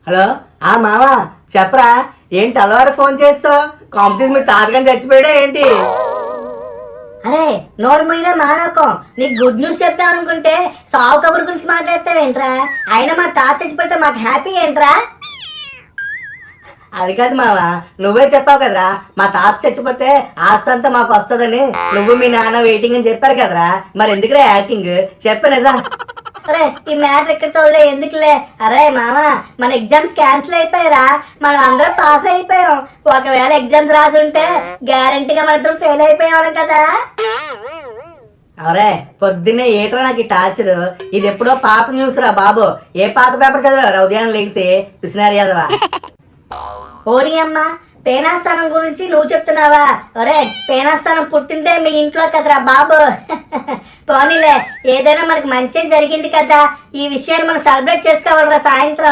Hello మావా చెప్పరా ఏంటి అలవారు ఫోన్ చేస్తావు? కాంపిటీషన్ మీ తాతగాని చచ్చిపోయాడా ఏంటి? అరే నోరు మీరే మానవకం, నీకు గుడ్ న్యూస్ చెప్తాం అనుకుంటే సావు కబుర్ గురించి మాట్లాడతావేంట్రా? అయినా మా తాత చచ్చిపోతే మాకు హ్యాపీ ఏంట్రా? అది కాదు మావా, నువ్వే చెప్పావు కదరా మా తాత చచ్చిపోతే ఆస్తంతా మాకు వస్తుందని. నువ్వు మీ నాన్న వెయిటింగ్ అని చెప్పారు కదరా, మరి ఎందుకురా యాక్టింగ్? చెప్ప నిజం. అరే ఈ మ్యాటర్ ఎక్కడితో వదిలే, ఎందుకులే. అరే మామ, మన ఎగ్జామ్స్ క్యాన్సిల్ అయిపోయారా, మనం అందరం పాస్ అయిపోయాం. ఒకవేళ ఎగ్జామ్స్ రాసి ఉంటే గ్యారంటీగా మన ఇద్దరం ఫెయిల్ అయిపోయేవాళ్ళం కదా. అరే పొద్దున్నే ఏట్రా నాకు ఈ టార్చర్? ఇది ఎప్పుడో పాత న్యూస్ రా బాబు. ఏ పాత పేపర్ చదివారా ఉదయం లేచి పిసినారు చదవా? ఓని అమ్మ, పేనాస్థానం గురించి నువ్వు చెప్తున్నావా? ఒరే పేనాస్థానం పుట్టిందే మీ ఇంట్లో కదరా బాబు. పోనీలే, ఏదైనా మనకి మంచి జరిగింది కదా, ఈ విషయాన్ని మనం సెలబ్రేట్ చేసుకోవాలరా సాయంత్రం.